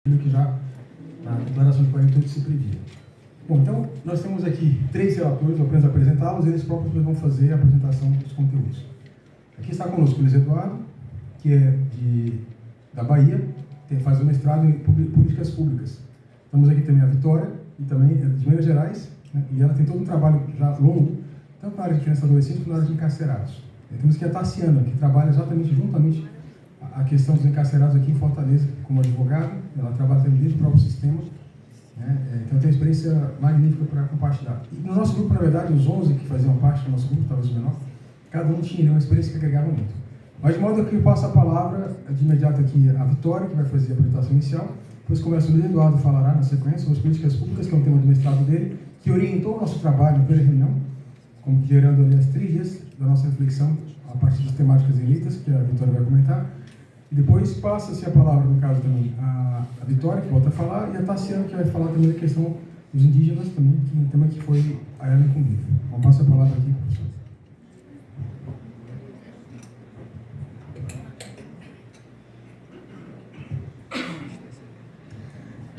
que já na declaração de 48 se previa. Bom, então, nós temos aqui 3 relatores, eu apenas apresentá-los, eles próprios vão fazer a apresentação dos conteúdos. Aqui está conosco o Luiz Eduardo, que é da Bahia, faz o mestrado em políticas públicas. Temos aqui também a Vitória, e também é de Minas Gerais, né, e ela tem todo um trabalho já longo, tanto na área de crianças e adolescentes quanto na área de encarcerados. E temos aqui a Tassiana, que trabalha exatamente juntamente a questão dos encarcerados aqui em Fortaleza, como advogada, ela trabalha também dentro do próprio sistema, né? Então tem uma experiência magnífica para compartilhar. E no nosso grupo, na verdade, os 11 que faziam parte do nosso grupo, talvez o menor, cada um tinha uma experiência que agregava muito. Mas de modo que eu passo a palavra de imediato aqui à Vitória, que vai fazer a apresentação inicial, depois começa o Luiz Eduardo falará na sequência sobre as políticas públicas, que é um tema do mestrado dele, que orientou o nosso trabalho na primeira reunião, como gerando ali as trilhas da nossa reflexão a partir das temáticas eleitas, que a Vitória vai comentar. E depois passa-se a palavra, no caso também, a Vitória, que volta a falar, e a Tassiana, que vai falar também da questão dos indígenas, também, que é um tema que foi a ela incumbido. Então, passo a palavra aqui, professor.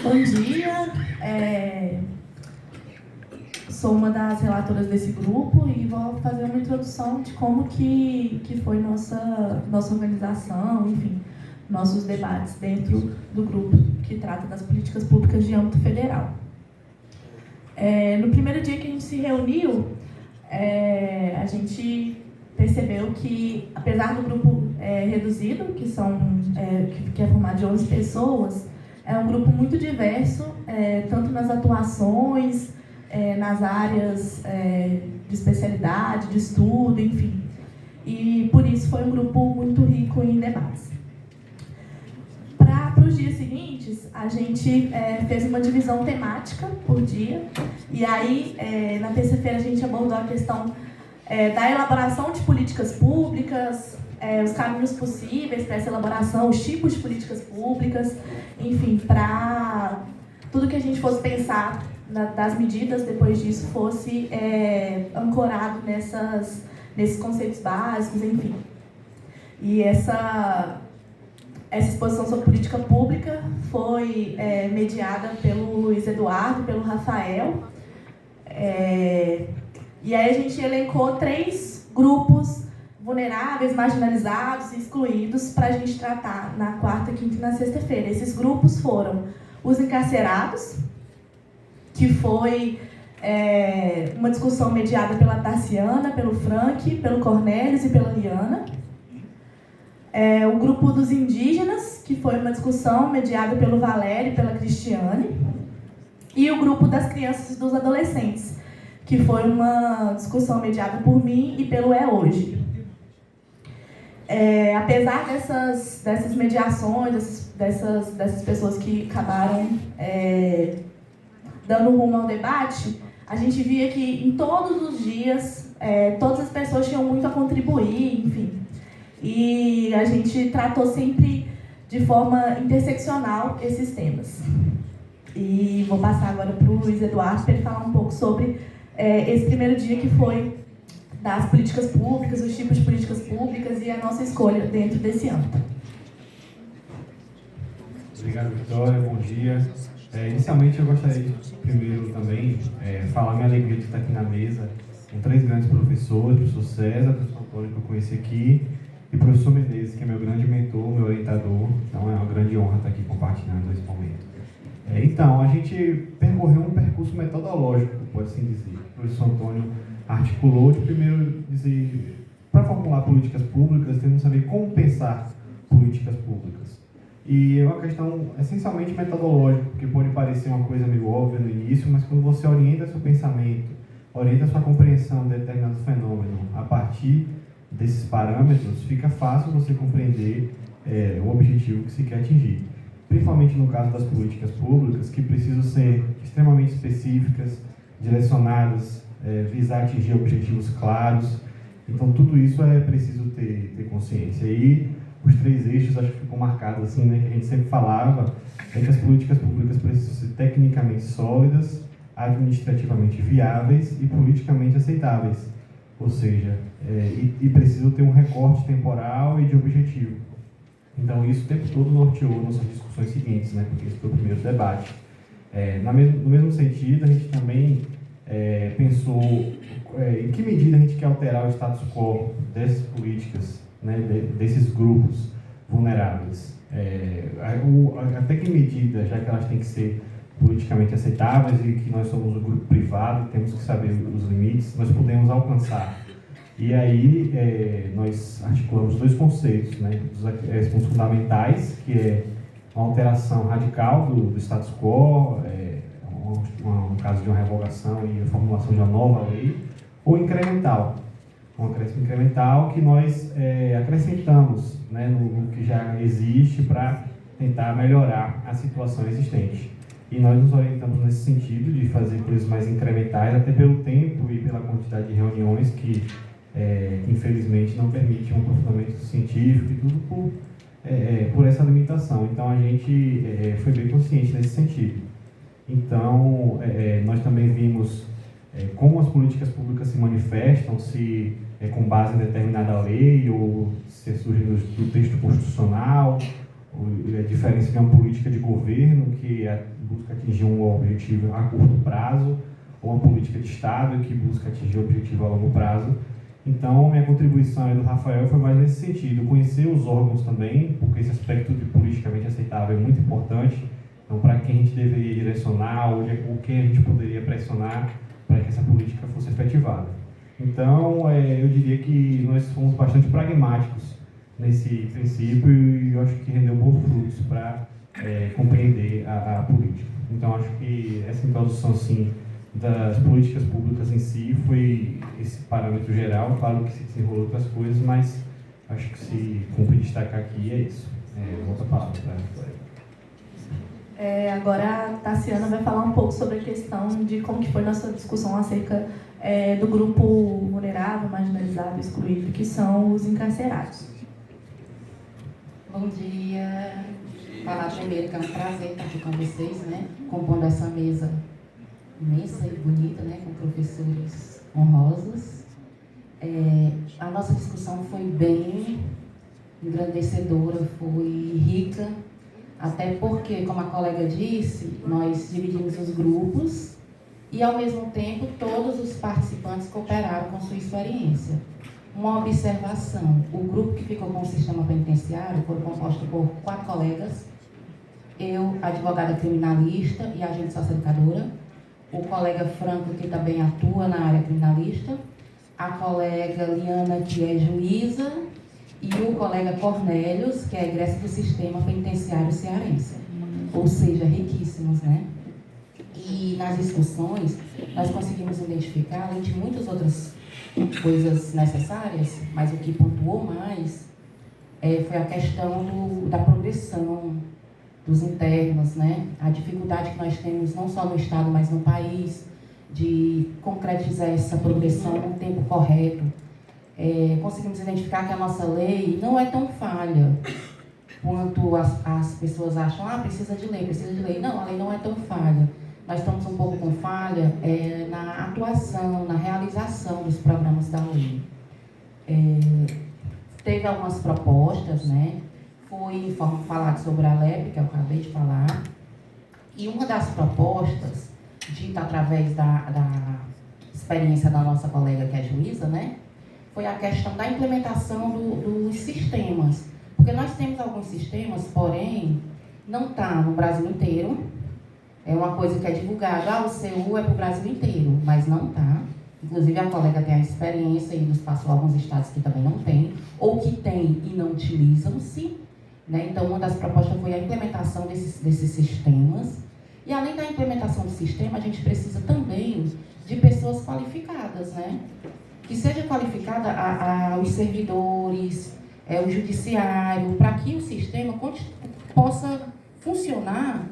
Bom dia, sou uma das relatoras desse grupo e vou fazer uma introdução de como que foi nossa organização, enfim, nossos debates dentro do grupo que trata das políticas públicas de âmbito federal. No primeiro dia que a gente se reuniu, a gente percebeu que, apesar do grupo reduzido, que é formado de 11 pessoas, é um grupo muito diverso, tanto nas atuações, nas áreas de especialidade, de estudo, enfim. E, por isso, foi um grupo muito rico em debates. Para os dias seguintes, a gente fez uma divisão temática por dia. E aí, na terça-feira, a gente abordou a questão da elaboração de políticas públicas, os caminhos possíveis para essa elaboração, os tipos de políticas públicas, enfim, para tudo que a gente fosse pensar das medidas depois disso fosse ancorado nesses conceitos básicos, enfim. E essa exposição sobre política pública foi mediada pelo Luiz Eduardo, pelo Rafael. E aí a gente elencou 3 grupos vulneráveis, marginalizados e excluídos para a gente tratar na quarta, quinta e na sexta-feira. Esses grupos foram os encarcerados, que foi uma discussão mediada pela Tassiana, pelo Frank, pelo Cornelius e pela Liana. O grupo dos indígenas, que foi uma discussão mediada pelo Valério e pela Cristiane. E o grupo das crianças e dos adolescentes, que foi uma discussão mediada por mim e pelo Hoje. Apesar dessas mediações, dessas pessoas que acabaram dando rumo ao debate, a gente via que em todos os dias, todas as pessoas tinham muito a contribuir, enfim. E a gente tratou sempre de forma interseccional esses temas. E vou passar agora para o Luiz Eduardo para ele falar um pouco sobre esse primeiro dia que foi das políticas públicas, os tipos de políticas públicas e a nossa escolha dentro desse âmbito. Obrigado, Vitória. Bom dia. Inicialmente, eu gostaria de, primeiro, também, falar minha alegria de estar aqui na mesa com 3 grandes professores, o professor César, o professor Antônio, que eu conheci aqui, e o professor Menezes, que é meu grande mentor, meu orientador. Então, é uma grande honra estar aqui compartilhando esse momento. Então, a gente percorreu um percurso metodológico, pode-se dizer. O professor Antônio articulou de primeiro dizer, para formular políticas públicas, temos que saber como pensar políticas públicas. E é uma questão essencialmente metodológica, porque pode parecer uma coisa meio óbvia no início, mas quando você orienta seu pensamento, orienta sua compreensão de determinado fenômeno a partir desses parâmetros, fica fácil você compreender o objetivo que se quer atingir. Principalmente no caso das políticas públicas, que precisam ser extremamente específicas, direcionadas, visar atingir objetivos claros. Então, tudo isso é preciso ter consciência. E os 3 eixos, acho que ficam marcados assim, né, que a gente sempre falava, que as políticas públicas precisam ser tecnicamente sólidas, administrativamente viáveis e politicamente aceitáveis. Ou seja, e precisam ter um recorte temporal e de objetivo. Então, isso o tempo todo norteou nossas discussões seguintes, né? Porque esse foi o primeiro debate. No mesmo sentido, a gente também pensou em que medida a gente quer alterar o status quo dessas políticas, né? Desses grupos vulneráveis. Até que medida, já que elas têm que ser politicamente aceitáveis e que nós somos um grupo privado, temos que saber os limites, nós podemos alcançar. E aí nós articulamos dois conceitos, né, os pontos fundamentais, que é uma alteração radical do status quo, no caso de uma revogação e a formulação de uma nova lei, ou incremental, um acréscimo incremental que nós acrescentamos, né, no que já existe para tentar melhorar a situação existente. E nós nos orientamos nesse sentido de fazer coisas mais incrementais, até pelo tempo e pela quantidade de reuniões que infelizmente não permite um aprofundamento científico e tudo por essa limitação. Então a gente foi bem consciente nesse sentido. Então nós também vimos como as políticas públicas se manifestam, se com base em determinada lei ou se surge do texto constitucional, ou a diferença de uma política de governo que busca atingir um objetivo a curto prazo ou uma política de Estado que busca atingir um objetivo a longo prazo. Então, minha contribuição aí do Rafael foi mais nesse sentido, conhecer os órgãos também, porque esse aspecto de politicamente aceitável é muito importante. Então, para quem a gente deveria direcionar, ou quem a gente poderia pressionar para que essa política fosse efetivada. Então, eu diria que nós fomos bastante pragmáticos nesse princípio e eu acho que rendeu bons frutos para compreender a política. Então, acho que essa introdução, assim, das políticas públicas em si foi esse parâmetro geral. Claro que se desenrolou outras coisas, mas acho que se cumpre destacar aqui é isso. Outra palavra para agora a Tassiana vai falar um pouco sobre a questão de como que foi nossa discussão acerca do grupo vulnerável, marginalizado, excluído, que são os encarcerados. Bom dia. Falar primeiro que é um prazer estar aqui com vocês, né? Compondo essa mesa imensa e bonita, né? Com professores honrosos. A nossa discussão foi bem engrandecedora, foi rica, até porque, como a colega disse, nós dividimos os grupos e, ao mesmo tempo, todos os participantes cooperaram com sua experiência. Uma observação: o grupo que ficou com o sistema penitenciário foi composto por 4 colegas, eu, advogada criminalista e agente socioeducadora, o colega Franco, que também atua na área criminalista, a colega Liana, que é juíza, e o colega Cornélios, que é egresso do sistema penitenciário cearense. Ou seja, riquíssimos, né? E nas discussões, nós conseguimos identificar, além de muitas outras coisas necessárias, mas o que pontuou mais foi a questão da progressão dos internos, né? A dificuldade que nós temos não só no Estado, mas no país, de concretizar essa progressão no tempo correto. Conseguimos identificar que a nossa lei não é tão falha quanto as pessoas acham, precisa de lei. Não, a lei não é tão falha. Nós estamos um pouco com falha na atuação, na realização dos programas da lei. Teve algumas propostas, né? Foi falado sobre a LEP, que eu acabei de falar, e uma das propostas, dita através da experiência da nossa colega, que é juíza, né? Foi a questão da implementação dos sistemas. Porque nós temos alguns sistemas, porém, não está no Brasil inteiro. É uma coisa que é divulgada, o CU é para o Brasil inteiro, mas não está. Inclusive, a colega tem a experiência e nos passou alguns estados que também não tem, ou que tem e não utilizam-se. Né? Então, uma das propostas foi a implementação desses sistemas. E, além da implementação do sistema, a gente precisa também de pessoas qualificadas, né? Que seja qualificada aos servidores, o judiciário, para que o sistema possa funcionar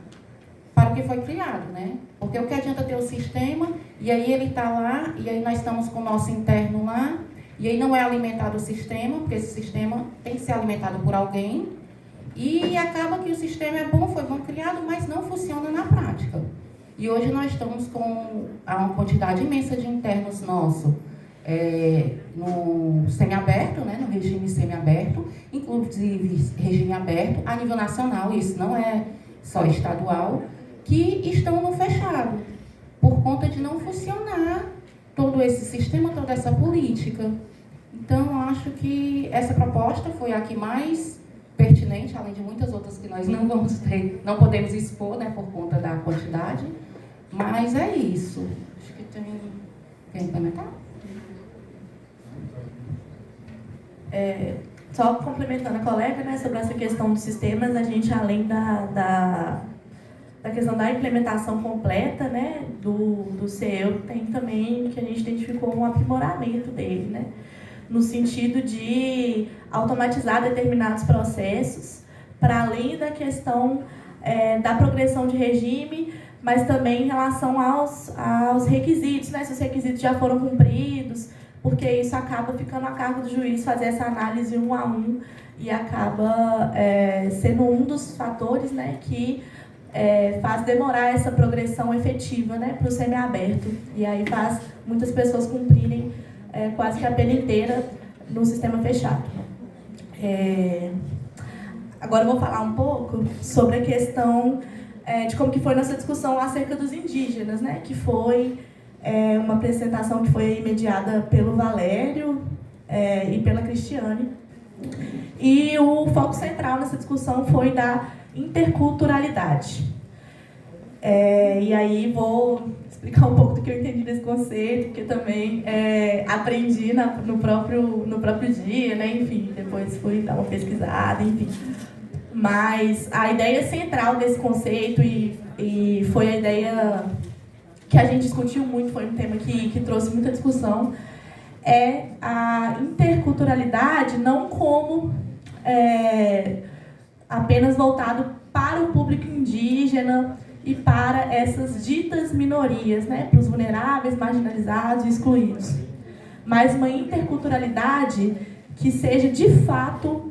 para o que foi criado, né? Porque o que adianta ter o sistema, e aí ele está lá, e aí nós estamos com o nosso interno lá, e aí não é alimentado o sistema, porque esse sistema tem que ser alimentado por alguém, e acaba que o sistema foi bom criado, mas não funciona na prática. E hoje nós estamos com uma quantidade imensa de internos nossos, no semiaberto, né, no regime semiaberto, inclusive regime aberto a nível nacional, isso não é só estadual, que estão no fechado, por conta de não funcionar todo esse sistema, toda essa política. Então, acho que essa proposta foi a que mais pertinente, além de muitas outras que nós não vamos ter, não podemos expor, né, por conta da quantidade, mas é isso. Acho que quer implementar? Só complementando a colega, né, sobre essa questão dos sistemas, a gente, além da questão da implementação completa, né, do CEU, tem também que a gente identificou um aprimoramento dele, né, no sentido de automatizar determinados processos, para além da questão da progressão de regime, mas também em relação aos requisitos, né, se os requisitos já foram cumpridos, porque isso acaba ficando a cargo do juiz fazer essa análise 1 a 1 e acaba sendo um dos fatores, né, que faz demorar essa progressão efetiva, né, para o semiaberto. E aí faz muitas pessoas cumprirem quase que a pena inteira no sistema fechado. Agora eu vou falar um pouco sobre a questão de como que foi nossa discussão acerca dos indígenas, né, que foi uma apresentação que foi mediada pelo Valério e pela Cristiane. E o foco central nessa discussão foi da interculturalidade. E aí vou explicar um pouco do que eu entendi desse conceito, porque também aprendi no próprio dia, né? Enfim, depois fui dar uma pesquisada, enfim. Mas a ideia central desse conceito, e foi a ideia que a gente discutiu muito, foi um tema que trouxe muita discussão, é a interculturalidade não como apenas voltado para o público indígena e para essas ditas minorias, né, para os vulneráveis, marginalizados e excluídos, mas uma interculturalidade que seja de fato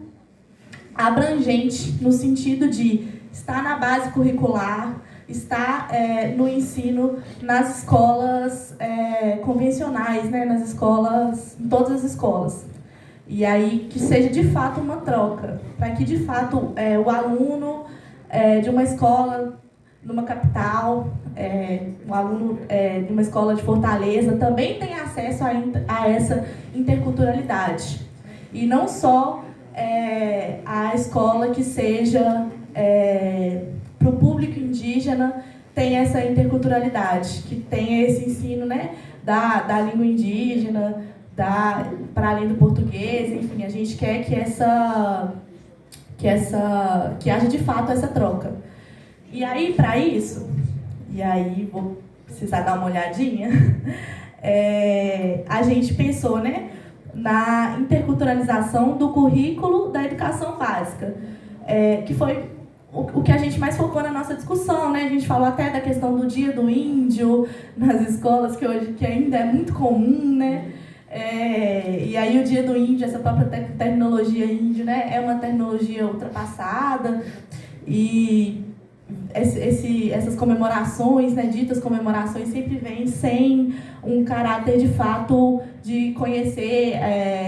abrangente, no sentido de estar na base curricular, está no ensino nas escolas convencionais, né, nas escolas, em todas as escolas. E aí que seja de fato uma troca, para que de fato o aluno de uma escola numa capital, um aluno de uma escola de Fortaleza também tenha acesso a essa interculturalidade. E não só a escola que seja para o público indígena tem essa interculturalidade, que tem esse ensino, né, da língua indígena, para além do português, enfim, a gente quer que haja de fato essa troca. E aí, para isso, e aí vou precisar dar uma olhadinha, a gente pensou, né, na interculturalização do currículo da educação básica, que foi o que a gente mais focou na nossa discussão, né? A gente falou até da questão do Dia do Índio nas escolas, que ainda é muito comum, né? E aí o Dia do Índio, essa própria terminologia índio, né, é uma terminologia ultrapassada, e essas comemorações, né, ditas comemorações, sempre vêm sem um caráter de fato de conhecer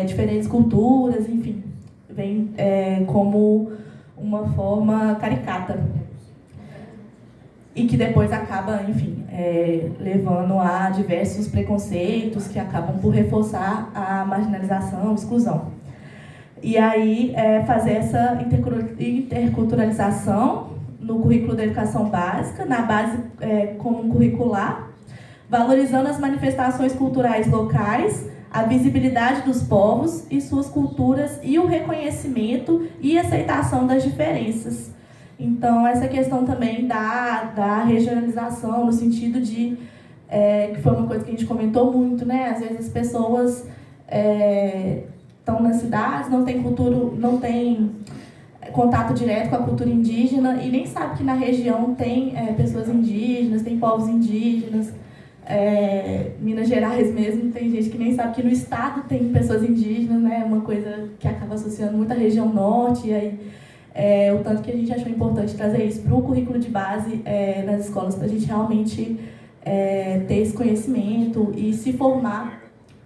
diferentes culturas, enfim, vem como uma forma caricata. E que depois acaba, enfim, levando a diversos preconceitos que acabam por reforçar a marginalização, a exclusão. E aí, fazer essa interculturalização no currículo da educação básica, na base comum curricular, valorizando as manifestações culturais locais, a visibilidade dos povos e suas culturas e o reconhecimento e aceitação das diferenças. Então, essa questão também da regionalização, no sentido de, que foi uma coisa que a gente comentou muito, né? Às vezes as pessoas estão nas cidades, não têm contato direto com a cultura indígena e nem sabe que na região tem pessoas indígenas, tem povos indígenas. Minas Gerais mesmo, tem gente que nem sabe que no estado tem pessoas indígenas, né? Uma coisa que acaba associando muito à região norte, e aí o tanto que a gente achou importante trazer isso para o currículo de base nas escolas, para a gente realmente ter esse conhecimento e se formar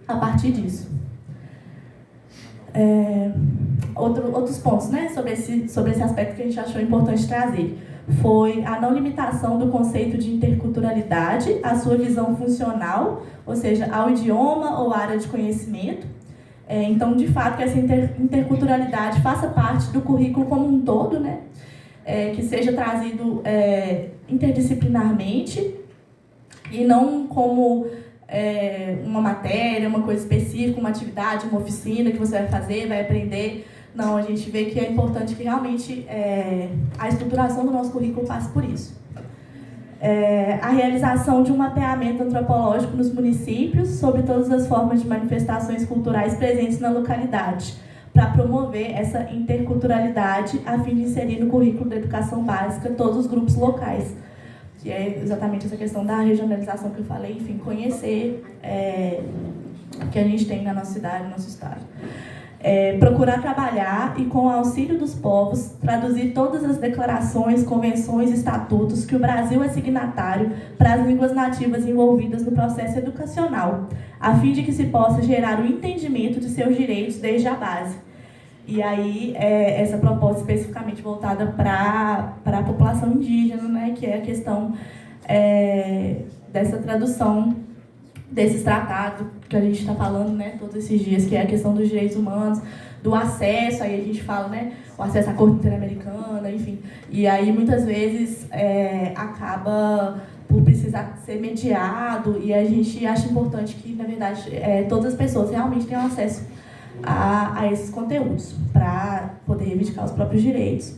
a partir disso. Outros pontos, né, sobre esse aspecto que a gente achou importante trazer foi a não limitação do conceito de interculturalidade à sua visão funcional, ou seja, ao idioma ou área de conhecimento. Então, de fato, que essa interculturalidade faça parte do currículo como um todo, né, que seja trazido interdisciplinarmente e não como uma matéria, uma coisa específica, uma atividade, uma oficina que você vai fazer, vai aprender. Não, a gente vê que é importante que realmente a estruturação do nosso currículo passe por isso. A realização de um mapeamento antropológico nos municípios sobre todas as formas de manifestações culturais presentes na localidade, para promover essa interculturalidade a fim de inserir no currículo da educação básica todos os grupos locais, que é exatamente essa questão da regionalização que eu falei, enfim, conhecer o que a gente tem na nossa cidade, no nosso estado. Procurar trabalhar e, com o auxílio dos povos, traduzir todas as declarações, convenções e estatutos que o Brasil é signatário para as línguas nativas envolvidas no processo educacional, a fim de que se possa gerar o entendimento de seus direitos desde a base. E aí, essa proposta especificamente voltada para a população indígena, né, que é a questão dessa tradução desses tratados que a gente está falando, né, todos esses dias, que é a questão dos direitos humanos, do acesso, aí a gente fala, né, o acesso à Corte Interamericana, enfim. E aí, muitas vezes, acaba por precisar ser mediado, e a gente acha importante que, na verdade, todas as pessoas realmente tenham acesso a esses conteúdos, para poder reivindicar os próprios direitos.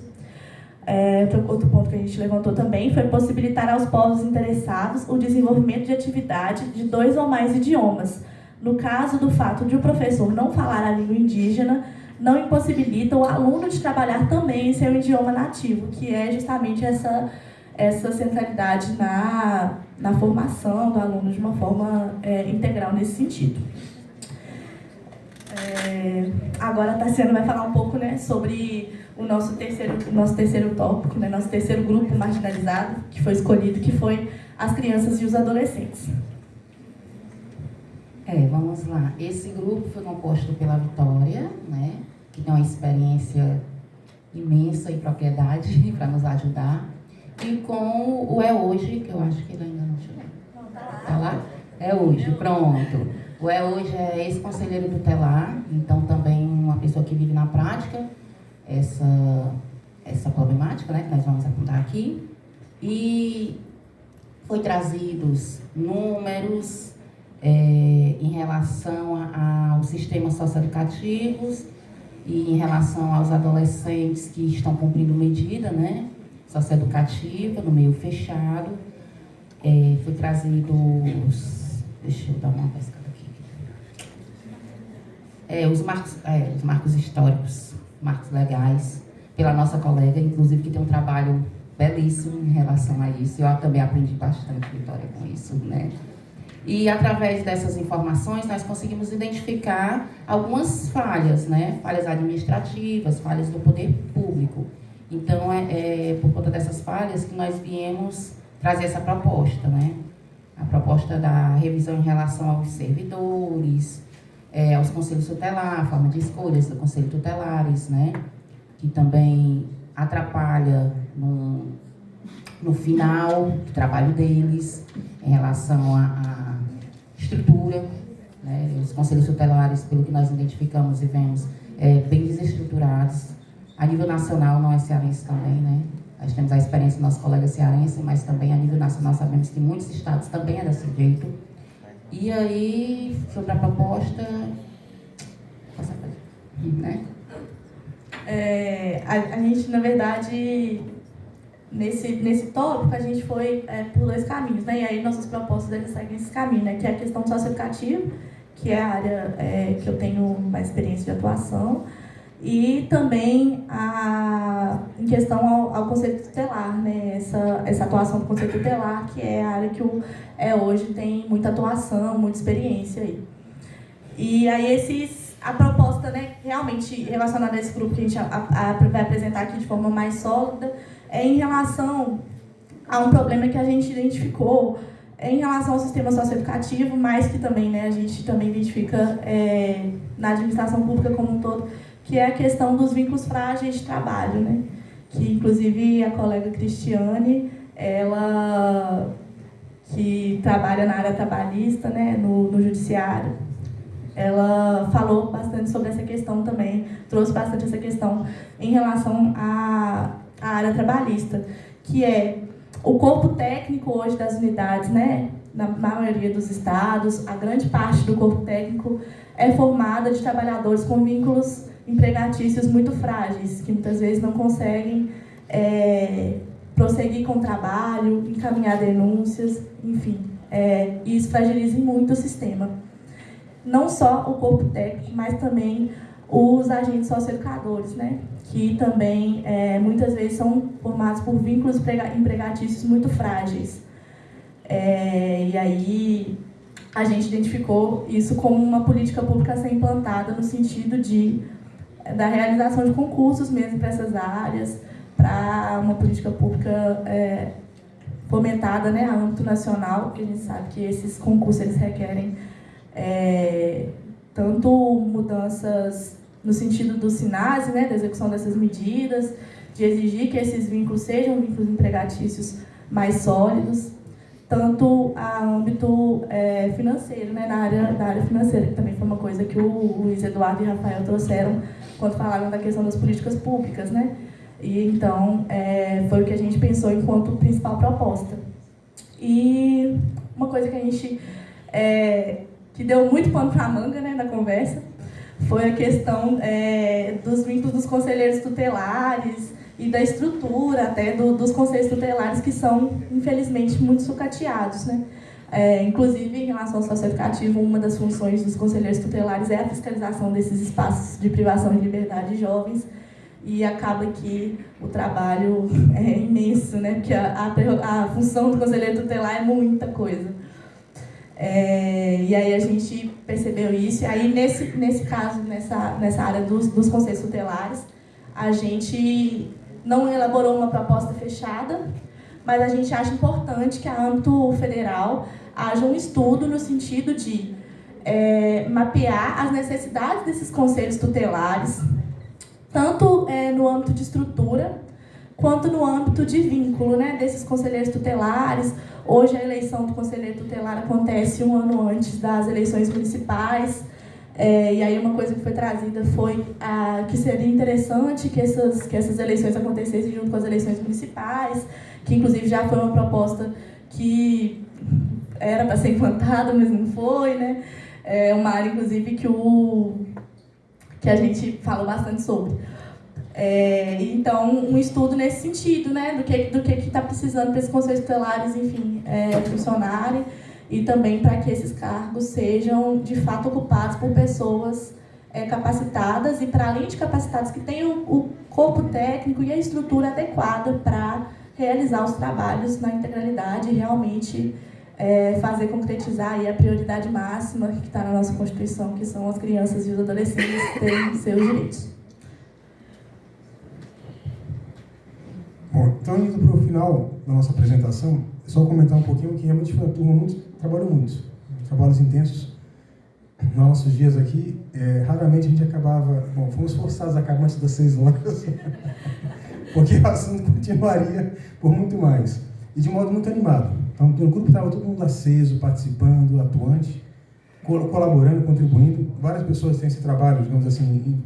Outro ponto que a gente levantou também foi possibilitar aos povos interessados o desenvolvimento de atividade de 2 ou mais idiomas. No caso do fato de o professor não falar a língua indígena, não impossibilita o aluno de trabalhar também em seu idioma nativo, que é justamente essa centralidade na formação do aluno de uma forma integral nesse sentido. Agora a Tassiana vai falar um pouco, né, sobre o nosso terceiro tópico, né, nosso terceiro grupo marginalizado, que foi escolhido, que foi as crianças e os adolescentes. Vamos lá. Esse grupo foi composto pela Vitória, né, que tem uma experiência imensa em propriedade para nos ajudar, e com o Hoje, que eu acho que ele ainda não chegou. Tá lá? Hoje, pronto. O Hoje é ex-conselheiro tutelar, então também uma pessoa que vive na prática essa problemática, né, que nós vamos apontar aqui. E foi trazidos números em relação aos sistemas socioeducativos e em relação aos adolescentes que estão cumprindo medida, né, socioeducativa no meio fechado. Foi trazido deixa eu dar uma pescada aqui. Os marcos históricos, marcos legais, pela nossa colega, inclusive, que tem um trabalho belíssimo em relação a isso. Eu também aprendi bastante, Vitória, com isso, né? E, através dessas informações, nós conseguimos identificar algumas falhas, né? Falhas administrativas, falhas do poder público. Então, por conta dessas falhas que nós viemos trazer essa proposta, né? A proposta da revisão em relação aos servidores, aos conselhos tutelares, a forma de escolhas do conselho tutelares, né? Que também atrapalha no final do trabalho deles, em relação à estrutura, né? Os conselhos tutelares, pelo que nós identificamos e vemos, bem desestruturados. A nível nacional, não é cearense também, né? Nós temos a experiência do nosso colega cearense, mas também a nível nacional sabemos que muitos estados também é desse jeito. E aí, sobre a proposta, né? A gente, na verdade, nesse tópico, a gente foi por 2 caminhos, né? E aí nossas propostas eles seguem esse caminho, né? Que é a questão socioeducativa, que é a área que eu tenho mais experiência de atuação, e também em questão ao conceito tutelar, né? Essa atuação do conceito tutelar, que é a área que hoje tem muita atuação, muita experiência aí. E aí a proposta, né, realmente relacionada a esse grupo que a gente vai apresentar aqui de forma mais sólida, é em relação a um problema que a gente identificou em relação ao sistema socioeducativo, mas que também, né, a gente também identifica na administração pública como um todo, que é a questão dos vínculos frágeis de trabalho, né? Que inclusive a colega Cristiane, ela que trabalha na área trabalhista, né, no judiciário, ela falou bastante sobre essa questão também, trouxe bastante essa questão em relação à área trabalhista, que é o corpo técnico hoje das unidades, né, na maioria dos estados, a grande parte do corpo técnico é formada de trabalhadores com vínculos empregatícios muito frágeis, que muitas vezes não conseguem prosseguir com o trabalho, encaminhar denúncias, enfim, e isso fragiliza muito o sistema. Não só o corpo técnico, mas também os agentes socioeducadores, né? Que também muitas vezes são formados por vínculos empregatícios muito frágeis. E aí a gente identificou isso como uma política pública a ser implantada no sentido da realização de concursos mesmo para essas áreas, para uma política pública fomentada, né, a âmbito nacional, porque a gente sabe que esses concursos eles requerem tanto mudanças no sentido do SINASE, né, da execução dessas medidas, de exigir que esses vínculos sejam vínculos empregatícios mais sólidos, tanto a âmbito financeiro, né, da área financeira, que também foi uma coisa que o Luiz Eduardo e o Rafael trouxeram quando falaram da questão das políticas públicas, né? E então foi o que a gente pensou enquanto principal proposta. E uma coisa que a gente que deu muito pano para a manga, né, na conversa, foi a questão dos vínculos dos conselheiros tutelares e da estrutura até dos conselhos tutelares, que são, infelizmente, muito sucateados, né? Inclusive, em relação ao socioeducativo, uma das funções dos conselheiros tutelares é a fiscalização desses espaços de privação de liberdade de jovens, e acaba que o trabalho é imenso, né? Porque a função do conselheiro tutelar é muita coisa. E aí a gente percebeu isso, e aí nesse caso, nessa área dos conselhos tutelares, a gente não elaborou uma proposta fechada, mas a gente acha importante que, a âmbito federal, haja um estudo no sentido de mapear as necessidades desses conselhos tutelares, tanto no âmbito de estrutura, quanto no âmbito de vínculo, né, desses conselheiros tutelares. Hoje a eleição do conselheiro tutelar acontece um ano antes das eleições municipais, e aí uma coisa que foi trazida foi que seria interessante que essas eleições acontecessem junto com as eleições municipais, que inclusive já foi uma proposta que era para ser implantada, mas não foi, né? Uma área, inclusive, que a gente fala bastante sobre. Então, um estudo nesse sentido, né, do que está precisando para esses conselhos tutelares, enfim, funcionarem, e também para que esses cargos sejam, de fato, ocupados por pessoas capacitadas, e, para além de capacitadas, que tenham o corpo técnico e a estrutura adequada para realizar os trabalhos na integralidade e realmente fazer concretizar aí a prioridade máxima que está na nossa Constituição, que são as crianças e os adolescentes terem seus direitos. Bom, então, indo para o final da nossa apresentação, é só comentar um pouquinho que realmente foi uma turma trabalhou muito, trabalhos intensos. Nos nossos dias aqui, raramente a gente acabava, fomos forçados a acabar antes das 6 horas, porque o assunto continuaria por muito mais, e de modo muito animado. Então, no grupo estava todo mundo aceso, participando, atuante, colaborando, contribuindo. Várias pessoas têm esse trabalho, digamos assim,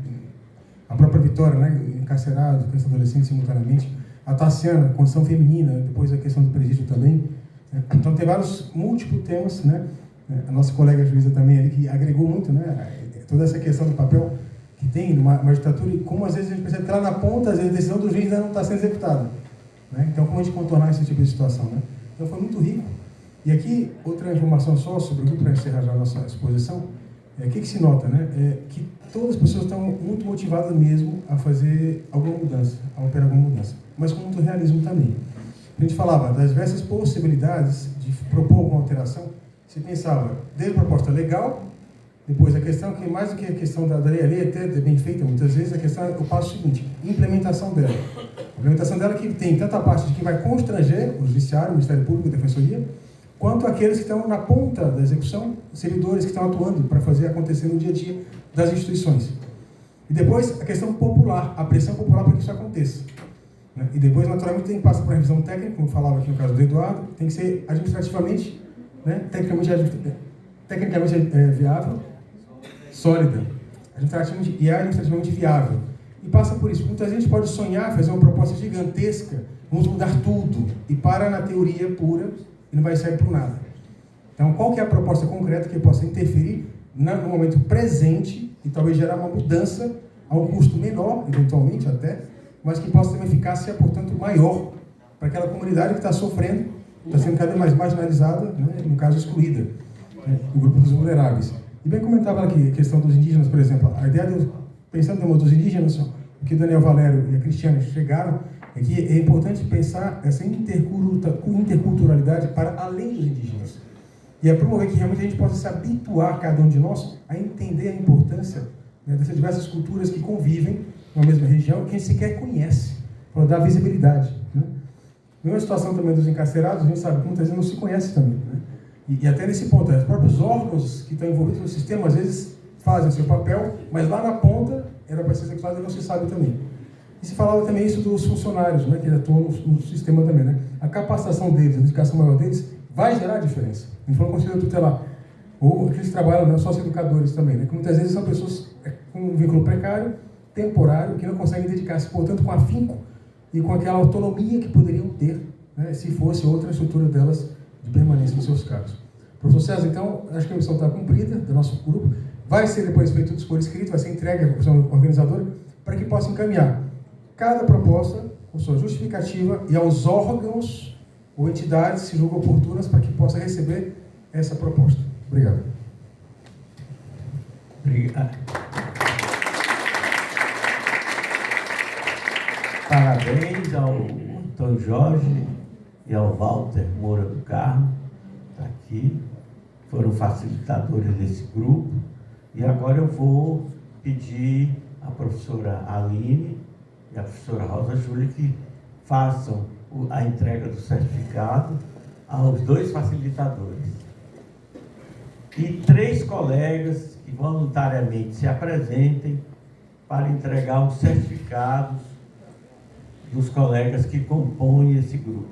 a própria Vitória, né, encarcerado, criança e adolescente simultaneamente, a Tassiana, condição feminina, depois a questão do presídio também. Então, tem vários múltiplos temas, né? A nossa colega juíza também ali, que agregou muito, né, toda essa questão do papel que tem numa magistratura, e como às vezes a gente percebe que lá na ponta, às vezes a decisão do juiz ainda não está sendo executada, né? Então, como a gente contornar esse tipo de situação, né? Então, foi muito rico. E aqui, outra informação só sobre o grupo, para encerrar já a nossa exposição, o que se nota, né? Que todas as pessoas estão muito motivadas mesmo a fazer alguma mudança, a operar alguma mudança, mas com muito realismo também. A gente falava das diversas possibilidades de propor alguma alteração. Você pensava desde a proposta legal, depois a questão que, mais do que a questão da lei, a lei até é bem feita muitas vezes, a questão é o passo seguinte, implementação dela. A implementação dela que tem tanto a parte de que vai constranger o Judiciário, o Ministério Público, a Defensoria, quanto aqueles que estão na ponta da execução, servidores que estão atuando para fazer acontecer no dia a dia das instituições. E depois, a questão popular, a pressão popular para que isso aconteça. E depois, naturalmente, tem que passar por revisão técnica, como eu falava aqui no caso do Eduardo, tem que ser administrativamente, tecnicamente viável, sólida, administrativamente viável. E passa por isso. Muita gente pode sonhar, fazer uma proposta gigantesca, vamos mudar tudo, e para na teoria pura, e não vai sair por nada. Então, qual que é a proposta concreta que possa interferir no momento presente e talvez gerar uma mudança a um custo menor, eventualmente até, mas que possa ter uma eficácia, portanto, maior para aquela comunidade que está sofrendo, está sendo cada vez mais marginalizada, no caso excluída, o grupo dos vulneráveis. E bem comentava aqui a questão dos indígenas, por exemplo, a ideia pensando no dos indígenas, o que Daniel Valério e a Cristiane chegaram, é que é importante pensar essa interculturalidade para além dos indígenas. E é promover que realmente a gente possa se habituar, cada um de nós, a entender a importância dessas diversas culturas que convivem na mesma região, que a gente sequer conhece, para dar visibilidade. Mesma situação também dos encarcerados, a gente sabe que muitas vezes não se conhece também. E até nesse ponto, os próprios órgãos que estão envolvidos no sistema, às vezes, fazem o seu papel, mas lá na ponta era para ser executado e não se sabe também. E se falava também isso dos funcionários, que atuam no sistema também. A capacitação deles, a dedicação maior deles, vai gerar diferença. A gente falou conselho tutelar, ou aqueles que trabalham, sócio-educadores também, que muitas vezes são pessoas com um vínculo precário, temporário, que não conseguem dedicar-se, portanto, com afinco e com aquela autonomia que poderiam ter, se fosse outra estrutura delas de permanência nos seus cargos. Professor César, então, acho que a missão está cumprida do nosso grupo. Vai ser depois feito tudo por escrito, vai ser entregue à comissão organizadora, para que possa encaminhar cada proposta com sua justificativa e aos órgãos ou entidades se julgam oportunas para que possa receber essa proposta. Obrigado. Obrigado. Parabéns ao Antônio Jorge e ao Walter Moura do Carmo, está aqui, foram facilitadores desse grupo. E agora eu vou pedir à professora Aline e à professora Rosa Júlia que façam a entrega do certificado aos dois facilitadores. E 3 colegas que voluntariamente se apresentem para entregar os certificados dos colegas que compõem esse grupo.